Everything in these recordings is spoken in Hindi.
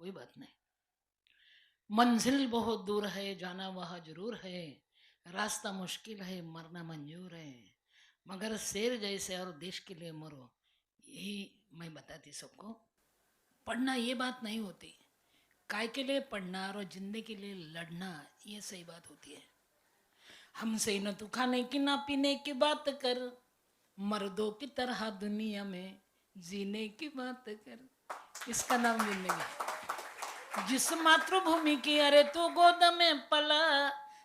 कोई बात नहीं। मंजिल बहुत दूर है, जाना वहाँ जरूर है, रास्ता मुश्किल है, मरना मंजूर है, मगर शेर जैसे और देश के लिए मरो, यही मैं बताती सबको। पढ़ना ये बात नहीं होती, काय के लिए पढ़ना और जिंदगी के लिए लड़ना ये सही बात होती है। हमसे न तू खाने की ना पीने की बात कर, मर्दों की तरह दुनिया में जीने की बात कर। इसका नाम जिंदगी। जिस मातृभूमि की अरे तू गोद में पला,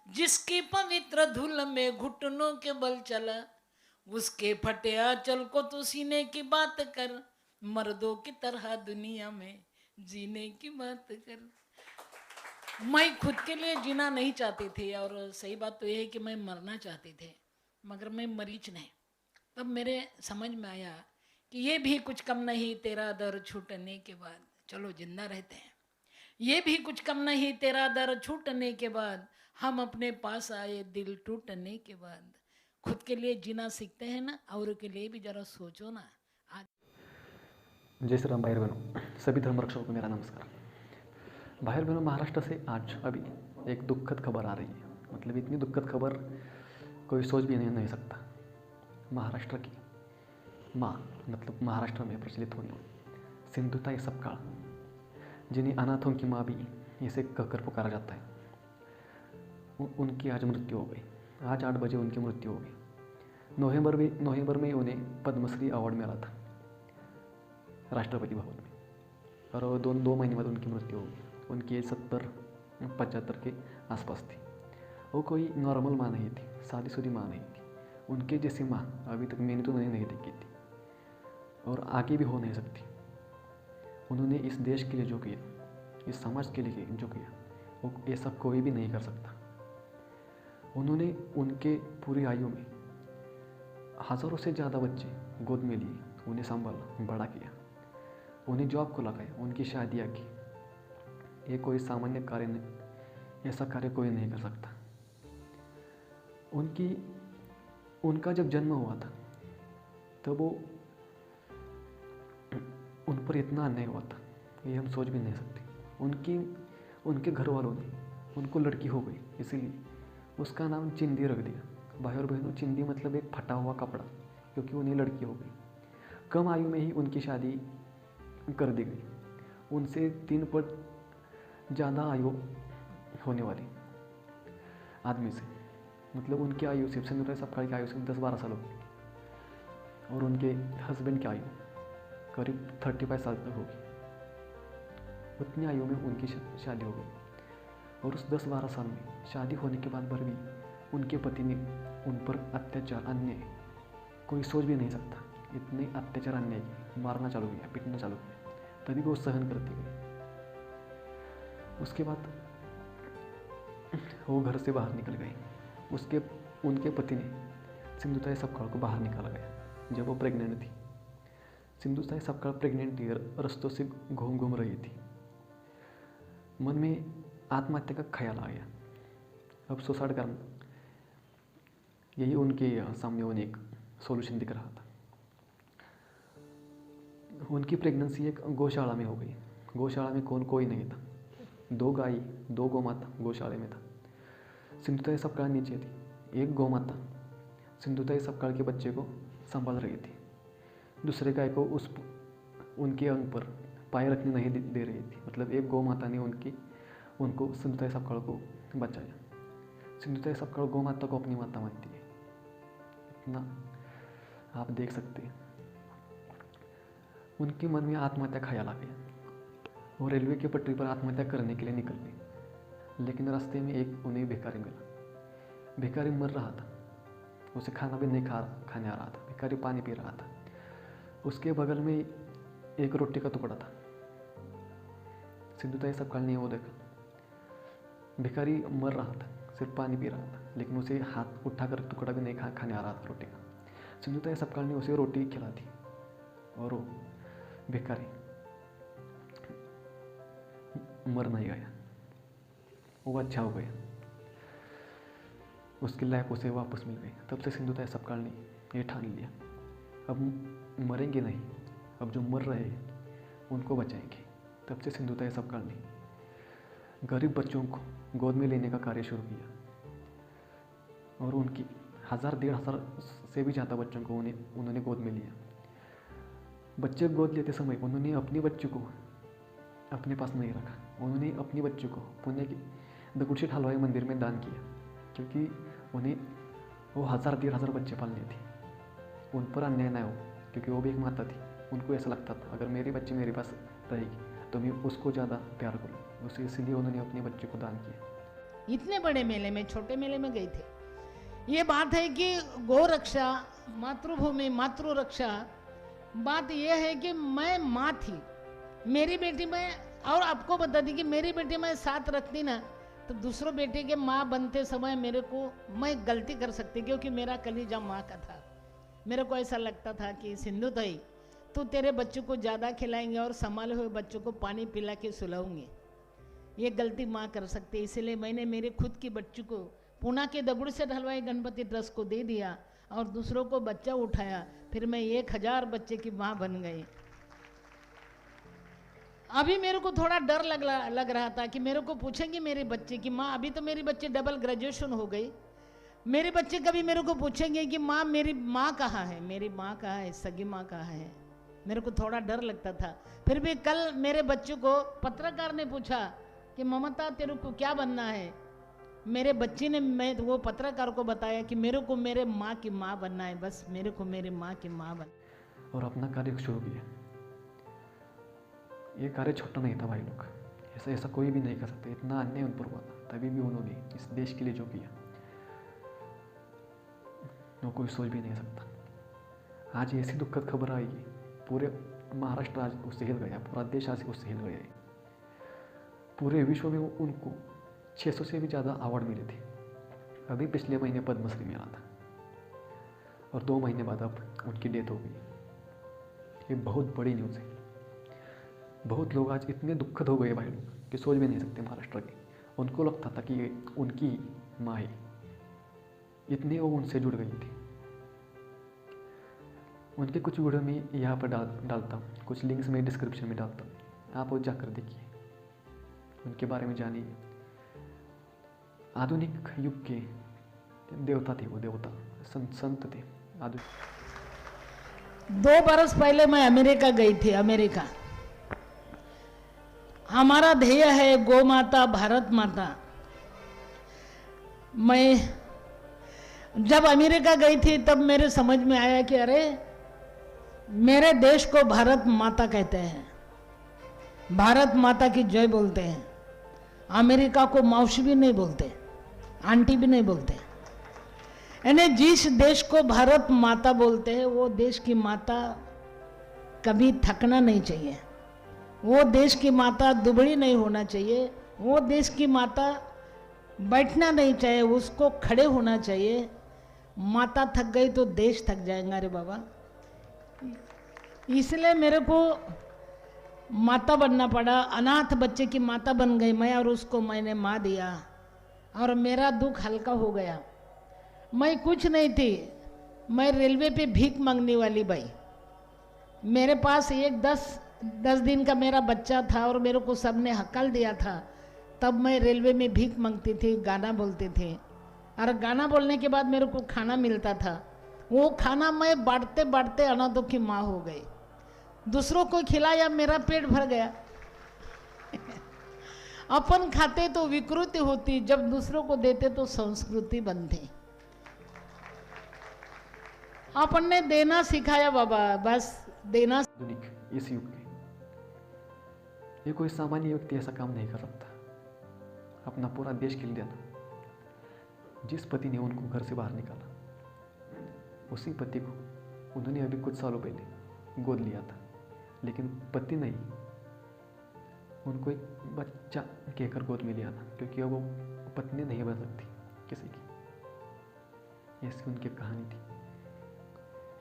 जिसकी पवित्र धूल में घुटनों के बल चला, उसके फटे आंचल को तू सीने की बात कर, मर्दों की तरह दुनिया में जीने की बात कर। मैं खुद के लिए जीना नहीं चाहती थी, और सही बात तो यह है कि मैं मरना चाहती थी, मगर मैं मरीच नहीं। तब मेरे समझ में आया कि ये भी कुछ कम नहीं तेरा दर छूटने के बाद, चलो जिंदा रहते हैं। ये भी कुछ कम नहीं तेरा दर छूटने के बाद, हम अपने पास आए दिल टूटने के बाद। खुद के लिए जीना सीखते हैं ना, और के लिए भी जरा सोचो ना। आज जय श्री राम। भाइयों बहनों, सभी धर्म रक्षकों को मेरा नमस्कार। भाइयों बहनों, महाराष्ट्र से आज अभी एक दुखद खबर आ रही है। मतलब इतनी दुखद खबर कोई सोच भी नहीं सकता। महाराष्ट्र की माँ, मतलब महाराष्ट्र में प्रचलित होने वाली सिंधुताई सपकाळ, जिन्हें अनाथों की माँ भी इसे कहकर पुकारा जाता है, उनकी आज मृत्यु हो गई। आज 8 बजे उनकी मृत्यु हो गई। नवंबर में उन्हें पद्मश्री अवार्ड मिला था राष्ट्रपति भवन में, और दो महीने बाद उनकी मृत्यु हो गई। उनकी एज 70-75 के आसपास थी। वो कोई नॉर्मल माँ नहीं थी, शादीशुदी माँ नहीं थी। उनके जैसी माँ अभी तक मैंने तो नहीं देखी थी, और आगे भी हो नहीं सकती। उन्होंने इस देश के लिए जो किया, इस समाज के लिए जो किया, वो ऐसा कोई भी नहीं कर सकता। उन्होंने उनके पूरी आयु में हज़ारों से ज़्यादा बच्चे गोद में लिए, उन्हें संभाला, बड़ा किया, उन्हें जॉब को लगाया, उनकी शादियाँ की। ये कोई सामान्य कार्य नहीं, ऐसा कार्य कोई नहीं कर सकता। उनका जब जन्म हुआ था तब वो उन पर इतना अन्याय हुआ था, ये हम सोच भी नहीं सकते। उनके घर वालों ने उनको लड़की हो गई, इसीलिए उसका नाम चिंदी रख दिया। भाई और बहनों, चिंदी मतलब एक फटा हुआ कपड़ा, क्योंकि उन्हें लड़की हो गई। कम आयु में ही उनकी शादी कर दी गई, उनसे 3 पर ज़्यादा आयु होने वाली आदमी से। मतलब उनकी आयु सिर्फ सिंधुताई सपकाळ की आयु सिर्फ 10-12 साल होगी, और उनके हस्बैंड की आयु करीब 35 साल तक होगी। उतनी आयु में उनकी शादी हो गई, और उस 10-12 साल में शादी होने के बाद पर भी उनके पति ने उन पर अत्याचार, अन्याय कोई सोच भी नहीं सकता। इतने अत्याचार, अन्याय किए, मारना चालू किया, पीटना चालू किया, तभी वो सहन करती गई। उसके बाद वो घर से बाहर निकल गई। उनके पति ने सिंधुताई सपकाळ को बाहर निकाला गया जब वो प्रेग्नेंट थी। सिंधुताई सपकाळ प्रेग्नेंट थी, रास्तों से घूम रही थी। मन में आत्महत्या का ख्याल आ गया, अब सुसाइड करना, यही उनके सामने उन्हें एक सॉल्यूशन दिख रहा था। उनकी प्रेगनेंसी एक गौशाला में हो गई। गौशाला में कोई नहीं था, 2 गाय, 2 गौमाता गौशाले में था। सिंधुताई सपकाळ नीचे थी। एक गौमाता सिंधुताई सपकाळ के बच्चे को संभाल रही थी, दूसरे गाय को उनके अंग पर पाए रखने नहीं दे रही थी। मतलब एक गौमाता ने उनको सिंधुताई सपकाळ को बचाया। सिंधुताई सपकाळ गौमाता को अपनी माता मानती है, इतना आप देख सकते हैं। उनके मन में आत्महत्या ख्याल आ गया, वो रेलवे की पटरी पर आत्महत्या करने के लिए निकल गई। लेकिन रास्ते में एक उन्हें भिखारी मिला। भिखारी मर रहा था, उसे खाना भी नहीं खाने आ रहा था। भिखारी पानी पी रहा था। उसके बगल में एक रोटी का टुकड़ा था। सिंधुताई सपकाळ ने वो देखा, भिखारी मर रहा था, सिर्फ पानी पी रहा था, लेकिन उसे हाथ उठाकर टुकड़ा भी नहीं खाने आ रहा था रोटी का। सिंधुताई सपकाळ ने उसे रोटी खिला दी, और वो भिखारी मर नहीं गया, वो अच्छा हो गया, उसकी लाइफ उसे वापस मिल गई। तब से सिंधुताई सपकाळ ने ये ठान लिया, अब मरेंगे नहीं, अब जो मर रहे हैं उनको बचाएंगे। तब से सिंधुताई सपकाल ने गरीब बच्चों को गोद में लेने का कार्य शुरू किया और उनकी 1000-1500 से भी ज़्यादा बच्चों को उन्होंने गोद में लिया। बच्चे गोद लेते समय उन्होंने अपनी बच्ची को अपने पास नहीं रखा, उन्होंने अपनी बच्ची को पुणे के दगड़ूशेठ हलवाई मंदिर में दान किया, क्योंकि उन्हें वो 1000-1500 बच्चे पालने थे, उन पर अन्याय ना हो, क्योंकि वो भी एक माता थी। उनको ऐसा लगता था अगर मेरी बच्ची मेरे पास रहेगी तो मैं उसको ज़्यादा प्यार करूँ, उसे इसलिए उन्होंने अपने बच्चे को दान किया। इतने बड़े मेले में, छोटे मेले में गए थे। ये बात है कि गौ रक्षा, मातृभूमि, मातृ रक्षा, बात यह है कि मैं माँ थी, मेरी बेटी में, और आपको बता दी कि मेरी बेटी मैं साथ रखती ना तो दूसरों बेटे के माँ बनते समय मेरे को, मैं गलती कर सकती, क्योंकि मेरा कलीजा माँ का था। मेरे को ऐसा लगता था कि सिंधुताई तो तेरे बच्चों को ज़्यादा खिलाएंगे और संभाले हुए बच्चों को पानी पिला के सुलाऊंगे, ये गलती माँ कर सकती है। इसलिए मैंने मेरे खुद की बच्ची को पूना के दगड़ूशेठ हलवाई गणपति ट्रस्ट को दे दिया और दूसरों को बच्चा उठाया, फिर मैं 1000 बच्चे की माँ बन गई। अभी मेरे को थोड़ा डर लग रहा था कि मेरे को पूछेंगे मेरे बच्चे की माँ, अभी तो मेरी बच्चे डबल ग्रेजुएशन हो गई, मेरे बच्चे कभी मेरे को पूछेंगे कि माँ मेरी माँ कहाँ है, मेरी माँ कहाँ है, सगी माँ कहाँ है। मेरे को थोड़ा डर लगता था। फिर भी कल मेरे बच्चे को पत्रकार ने पूछा कि ममता तेरे को क्या बनना है, मेरे बच्चे ने, मैं वो पत्रकार को बताया कि मेरे को मेरे माँ की माँ बनना है, बस मेरे को मेरे माँ की माँ बनना। और अपना कार्य शुरू किया। ये कार्य छोटा नहीं था भाई लोग, ऐसा कोई भी नहीं कर सकते, इतना अन्याय उन पर हुआ था, तभी भी उन्होंने इस देश के लिए जो किया वो कोई सोच भी नहीं सकता। आज ऐसी दुखद खबर आई, पूरे महाराष्ट्र आज उससे हिल गया, पूरा देश आज उससे हिल गया है। पूरे विश्व में उनको 600 से भी ज़्यादा अवार्ड मिले थे। अभी पिछले महीने पद्मश्री मिला था और 2 महीने बाद अब उनकी डेथ हो गई। ये बहुत बड़ी न्यूज़ है। बहुत लोग आज इतने दुखद हो गए भाई लोग कि सोच भी नहीं सकते। महाराष्ट्र के, उनको लगता था कि ये उनकी माँ है, इतने वो उनसे जुड़ गई थी। उनके कुछ वीडियो में यहाँ पर डालता हूँ, कुछ लिंक्स में डिस्क्रिप्शन में डालता हूँ, आप वो जाकर देखिए, उनके बारे में जानिए। आधुनिक युग के देवता थे, वो देवता संत थे आधुनिक। 2 बरस पहले मैं अमेरिका गई थी। अमेरिका, हमारा ध्येय है गौ माता, भारत माता। मैं जब अमेरिका गई थी तब मेरे समझ में आया कि अरे मेरे देश को भारत माता कहते हैं, भारत माता की जय बोलते हैं। अमेरिका को मौसी भी नहीं बोलते, आंटी भी नहीं बोलते। यानी जिस देश को भारत माता बोलते हैं वो देश की माता कभी थकना नहीं चाहिए, वो देश की माता दुबड़ी नहीं होना चाहिए, वो देश की माता बैठना नहीं चाहिए, उसको खड़े होना चाहिए। माता थक गई तो देश थक जाएगा रे बाबा। इसलिए मेरे को माता बनना पड़ा। अनाथ बच्चे की माता बन गई मैं और उसको मैंने माँ दिया और मेरा दुख हल्का हो गया। मैं कुछ नहीं थी, मैं रेलवे पे भीख मांगने वाली भाई। मेरे पास एक 10 दिन का मेरा बच्चा था और मेरे को सबने हकल दिया था। तब मैं रेलवे में भीख मांगती थी, गाना बोलती थी और गाना बोलने के बाद मेरे को खाना मिलता था। वो खाना मैं बांटते बांटते अनाथों की माँ हो गई। दूसरों को खिलाया, मेरा पेट भर गया। अपन खाते तो विकृति होती, जब दूसरों को देते तो संस्कृति बनती। अपन ने देना सिखाया बाबा, बस देना। आधुनिक इस युग के ये कोई सामान्य व्यक्ति ऐसा काम नहीं कर सकता, अपना पूरा देश खिल देना। जिस पति ने उनको घर से बाहर निकाला, उसी पति को उन्होंने अभी कुछ सालों पहले गोद लिया था, लेकिन पति नहीं, उनको एक बच्चा कहकर गोद में लिया था, क्योंकि अब वो पत्नी नहीं बन सकती किसी की। ऐसी उनकी कहानी थी।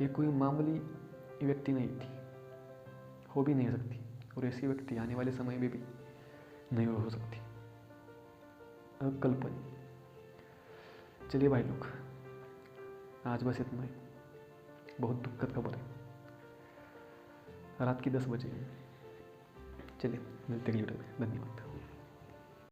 ये कोई मामूली व्यक्ति नहीं थी, हो भी नहीं सकती, और ऐसी व्यक्ति आने वाले समय में भी नहीं हो सकती, अकल्पनीय। चलिए भाई लोग, आज बस इतना ही। बहुत दुखद खबर है। रात की 10 बजे चलिए मिलते हैं अगली वीडियो में, धन्यवाद।